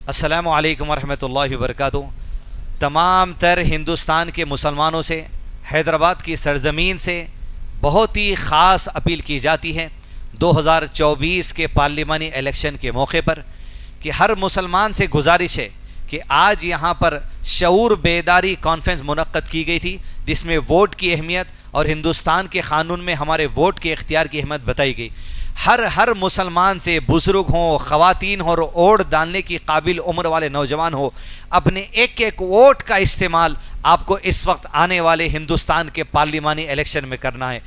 السلام علیکم ورحمۃ اللہ وبرکاتہ۔ تمام تر ہندوستان کے مسلمانوں سے حیدرآباد کی سرزمین سے بہت ہی خاص اپیل کی جاتی ہے 2024 کے پارلیمانی الیکشن کے موقع پر کہ ہر مسلمان سے گزارش ہے کہ آج یہاں پر شعور بیداری کانفرنس منعقد کی گئی تھی جس میں ووٹ کی اہمیت اور ہندوستان کے قانون میں ہمارے ووٹ کے اختیار کی اہمیت بتائی گئی۔ ہر مسلمان سے بزرگ ہوں، خواتین ہوں اور ووٹ ڈالنے کی قابل عمر والے نوجوان ہو، اپنے ایک ایک ووٹ کا استعمال آپ کو اس وقت آنے والے ہندوستان کے پارلیمانی الیکشن میں کرنا ہے۔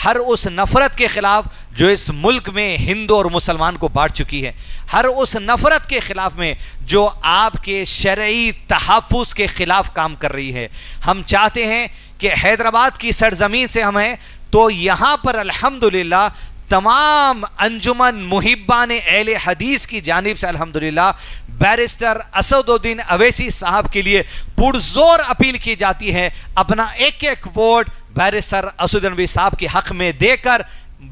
ہر اس نفرت کے خلاف جو اس ملک میں ہندو اور مسلمان کو بانٹ چکی ہے، ہر اس نفرت کے خلاف میں جو آپ کے شرعی تحفظ کے خلاف کام کر رہی ہے۔ ہم چاہتے ہیں کہ حیدرآباد کی سرزمین سے ہم ہیں تو یہاں پر الحمدللہ تمام انجمن محبان اہل حدیث کی جانب سے الحمدللہ بیرسٹر اسد الدین اویسی صاحب کے لیے پرزور اپیل کی جاتی ہے، اپنا ایک ایک ووٹ بیرسٹر اسد الدین اویسی صاحب کے حق میں دے کر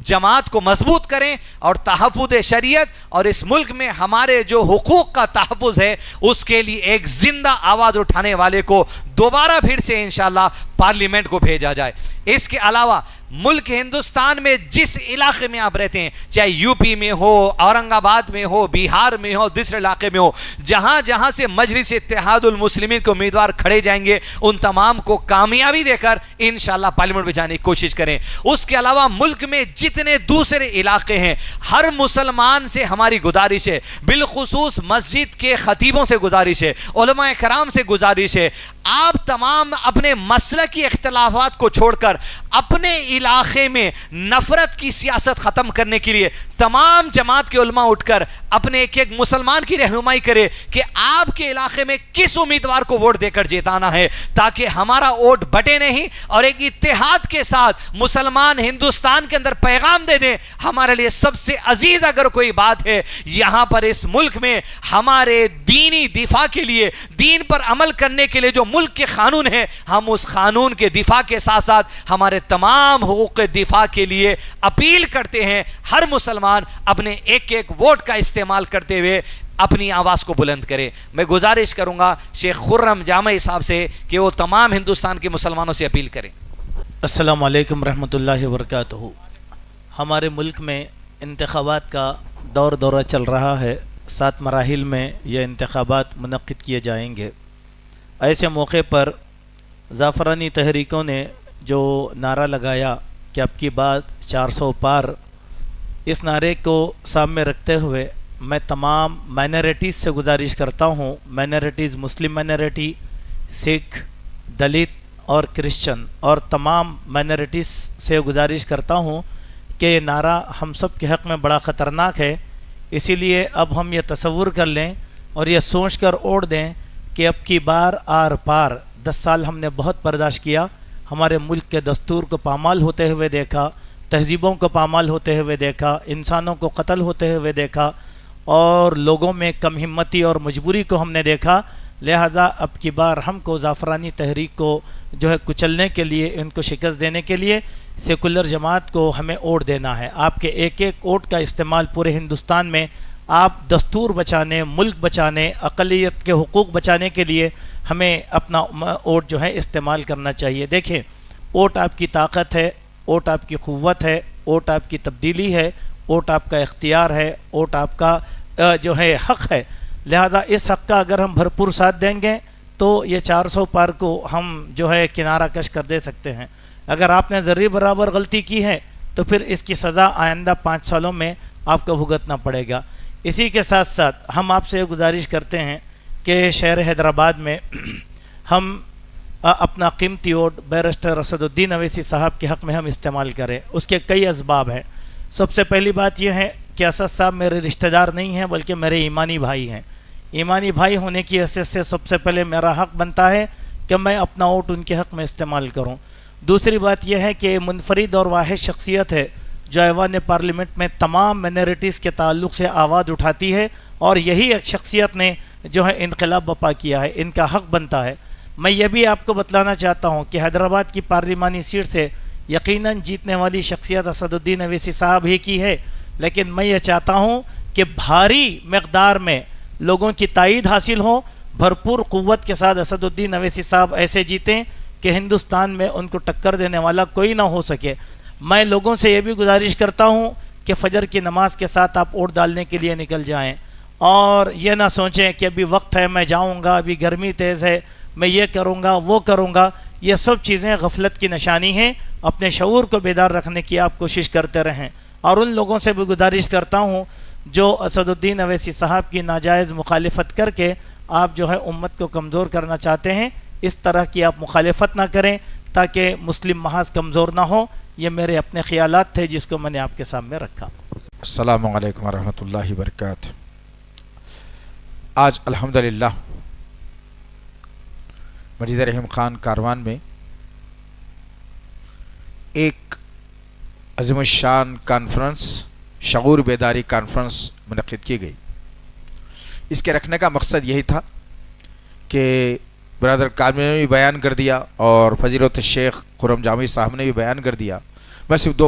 جماعت کو مضبوط کریں اور تحفظ شریعت اور اس ملک میں ہمارے جو حقوق کا تحفظ ہے اس کے لیے ایک زندہ آواز اٹھانے والے کو دوبارہ پھر سے انشاءاللہ پارلیمنٹ کو بھیجا جائے۔ اس کے علاوہ ملک ہندوستان میں جس علاقے میں آپ رہتے ہیں، چاہے یو پی میں ہو، اورنگ آباد میں ہو، بہار میں ہو، دوسرے علاقے میں ہو، جہاں جہاں سے مجلس اتحاد المسلمین کے امیدوار کھڑے جائیں گے ان تمام کو کامیابی دے کر انشاءاللہ پارلیمنٹ میں جانے کی کوشش کریں۔ اس کے علاوہ ملک میں جتنے دوسرے علاقے ہیں ہر مسلمان سے ہماری گزارش ہے، بالخصوص مسجد کے خطیبوں سے گزارش ہے، علماء کرام سے گزارش ہے، آپ تمام اپنے مسلکی اختلافات کو چھوڑ کر اپنے علاقے میں نفرت کی سیاست ختم کرنے کے لیے تمام جماعت کے علماء اٹھ کر اپنے ایک ایک مسلمان کی رہنمائی کرے کہ آپ کے علاقے میں کس امیدوار کو ووٹ دے کر جیتانا ہے، تاکہ ہمارا ووٹ بٹے نہیں اور ایک اتحاد کے ساتھ مسلمان ہندوستان کے اندر پیغام دے دیں۔ ہمارے لیے سب سے عزیز اگر کوئی بات ہے یہاں پر اس ملک میں ہمارے دینی دفاع کے لیے، دین پر عمل کرنے کے لیے جو ملک کے قانون ہے، ہم اس قانون کے دفاع کے ساتھ ساتھ ہمارے تمام حقوق دفاع کے لیے اپیل کرتے ہیں۔ ہر مسلمان اپنے ایک ایک ووٹ کا استعمال کرتے ہوئے اپنی آواز کو بلند کرے۔ میں گزارش کروں گا شیخ خرم جامعی صاحب سے کہ وہ تمام ہندوستان کے مسلمانوں سے اپیل کریں۔ السلام علیکم رحمۃ اللہ وبرکاتہ۔ ہمارے ملک میں انتخابات کا دورہ چل رہا ہے، 7 مراحل میں یہ انتخابات منعقد کیے جائیں گے۔ ایسے موقع پر زعفرانی تحریکوں نے جو نعرہ لگایا کہ اب کی بات 400 پار، اس نعرے کو سامنے رکھتے ہوئے میں تمام مائنارٹیز سے گزارش کرتا ہوں، مائنارٹیز مسلم مائنارٹی، سکھ، دلت اور کرسچن اور تمام مائنارٹیز سے گزارش کرتا ہوں کہ یہ نعرہ ہم سب کے حق میں بڑا خطرناک ہے۔ اسی لیے اب ہم یہ تصور کر لیں اور یہ سوچ کر اوڑھ دیں کہ اب کی بار آر پار۔ 10 سال ہم نے بہت برداشت کیا، ہمارے ملک کے دستور کو پامال ہوتے ہوئے دیکھا، تہذیبوں کو پامال ہوتے ہوئے دیکھا، انسانوں کو قتل ہوتے ہوئے دیکھا اور لوگوں میں کم ہمتی اور مجبوری کو ہم نے دیکھا۔ لہذا اب کی بار ہم کو زعفرانی تحریک کو جو ہے کچلنے کے لیے، ان کو شکست دینے کے لیے سیکولر جماعت کو ہمیں ووٹ دینا ہے۔ آپ کے ایک ایک ووٹ کا استعمال پورے ہندوستان میں آپ دستور بچانے، ملک بچانے، اقلیت کے حقوق بچانے کے لیے ہمیں اپنا ووٹ جو ہے استعمال کرنا چاہیے۔ دیکھیں، ووٹ آپ کی طاقت ہے، ووٹ آپ کی قوت ہے، ووٹ آپ کی تبدیلی ہے، ووٹ آپ کا اختیار ہے، ووٹ آپ کا جو ہے حق ہے۔ لہذا اس حق کا اگر ہم بھرپور ساتھ دیں گے تو یہ 400 پار کو ہم جو ہے کنارہ کش کر دے سکتے ہیں۔ اگر آپ نے ذرے برابر غلطی کی ہے تو پھر اس کی سزا آئندہ 5 سالوں میں آپ کو بھگتنا پڑے گا۔ اسی کے ساتھ ساتھ ہم آپ سے گزارش کرتے ہیں کہ شہر حیدرآباد میں ہم اپنا قیمتی ووٹ بیرسٹر اسد الدین اویسی صاحب کے حق میں ہم استعمال کریں۔ اس کے کئی اسباب ہیں۔ سب سے پہلی بات یہ ہے کہ اسد صاحب میرے رشتہ دار نہیں ہیں بلکہ میرے ایمانی بھائی ہیں۔ ایمانی بھائی ہونے کی حیثیت سے سب سے پہلے میرا حق بنتا ہے کہ میں اپنا ووٹ ان کے حق میں استعمال کروں۔ دوسری بات یہ ہے کہ منفرد اور واحد شخصیت ہے جو ایوان پارلیمنٹ میں تمام مائنارٹیز کے تعلق سے آواز اٹھاتی ہے اور یہی ایک شخصیت نے جو ہے انقلاب برپا کیا ہے، ان کا حق بنتا ہے۔ میں یہ بھی آپ کو بتلانا چاہتا ہوں کہ حیدرآباد کی پارلیمانی سیٹ سے یقیناً جیتنے والی شخصیت اسد الدین اویسی صاحب ہی کی ہے، لیکن میں یہ چاہتا ہوں کہ بھاری مقدار میں لوگوں کی تائید حاصل ہو، بھرپور قوت کے ساتھ اسدالدین اویسی صاحب ایسے جیتیں کہ ہندوستان میں ان کو ٹکر دینے والا کوئی نہ ہو سکے۔ میں لوگوں سے یہ بھی گزارش کرتا ہوں کہ فجر کی نماز کے ساتھ آپ ووٹ ڈالنے کے لیے نکل جائیں، اور یہ نہ سوچیں کہ ابھی وقت ہے، میں جاؤں گا، ابھی گرمی تیز ہے، میں یہ کروں گا وہ کروں گا۔ یہ سب چیزیں غفلت کی نشانی ہیں۔ اپنے شعور کو بیدار رکھنے کی آپ کوشش کرتے رہیں، اور ان لوگوں سے بھی گزارش کرتا ہوں جو اسدالدین اویسی صاحب کی ناجائز مخالفت کر کے آپ جو ہے امت کو کمزور کرنا چاہتے ہیں، اس طرح کی آپ مخالفت نہ کریں تاکہ مسلم محاذ کمزور نہ ہو۔ یہ میرے اپنے خیالات تھے جس کو میں نے آپ کے سامنے رکھا۔ السلام علیکم ورحمۃ اللہ وبرکاتہ۔ آج الحمدللہ مسجد رحیم خان کاروان میں ایک عظیم الشان کانفرنس، شعور بیداری کانفرنس منعقد کی گئی۔ اس کے رکھنے کا مقصد یہی تھا کہ برادر کامل نے بھی بیان کر دیا اور فضیلت الشیخ خرم جامی صاحب نے بھی بیان کر دیا۔ میں صرف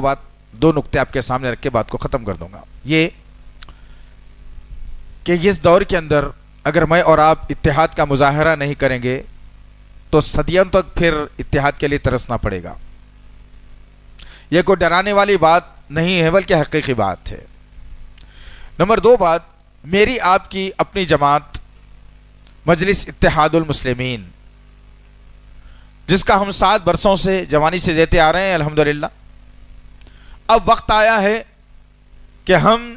دو نقطے آپ کے سامنے رکھ کے بات کو ختم کر دوں گا۔ یہ کہ اس دور کے اندر اگر میں اور آپ اتحاد کا مظاہرہ نہیں کریں گے تو صدیوں تک پھر اتحاد کے لیے ترسنا پڑے گا۔ یہ کوئی ڈرانے والی بات نہیں ہے بلکہ حقیقی بات ہے۔ نمبر 2 بات، میری آپ کی اپنی جماعت مجلس اتحاد المسلمین، جس کا ہم 7 برسوں سے جوانی سے دیتے آ رہے ہیں الحمدللہ، اب وقت آیا ہے کہ ہم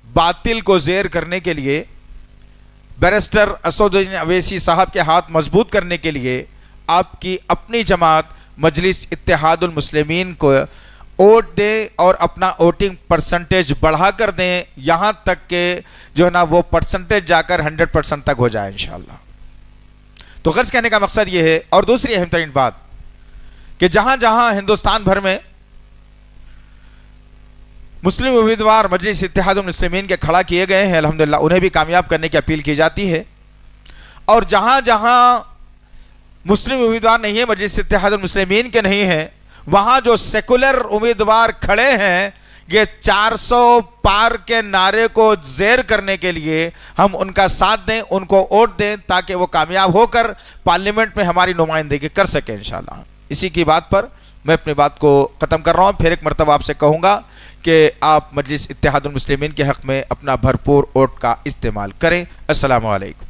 باطل کو زیر کرنے کے لیے، بیرسٹر اسدالدین اویسی صاحب کے ہاتھ مضبوط کرنے کے لیے آپ کی اپنی جماعت مجلس اتحاد المسلمین کو ووٹ دیں اور اپنا ووٹنگ پرسنٹیج بڑھا کر دیں، یہاں تک کہ جو ہے نا وہ پرسنٹیج جا کر 100% تک ہو جائے انشاءاللہ۔ تو غرض کہنے کا مقصد یہ ہے۔ اور دوسری اہم ترین بات کہ جہاں جہاں ہندوستان بھر میں مسلم امیدوار مجلس اتحاد المسلمین کے کھڑا کیے گئے ہیں الحمدللہ، انہیں بھی کامیاب کرنے کی اپیل کی جاتی ہے، اور جہاں جہاں مسلم امیدوار نہیں ہے، مجلس اتحاد المسلمین کے نہیں ہیں، وہاں جو سیکولر امیدوار کھڑے ہیں، یہ 400 پار کے نعرے کو زیر کرنے کے لیے ہم ان کا ساتھ دیں، ان کو ووٹ دیں تاکہ وہ کامیاب ہو کر پارلیمنٹ میں ہماری نمائندگی کر سکیں انشاءاللہ۔ اسی کی بات پر میں اپنی بات کو ختم کر رہا ہوں۔ پھر ایک مرتبہ آپ سے کہوں گا کہ آپ مجلس اتحاد المسلمین کے حق میں اپنا بھرپور ووٹ کا استعمال کریں۔ السلام علیکم۔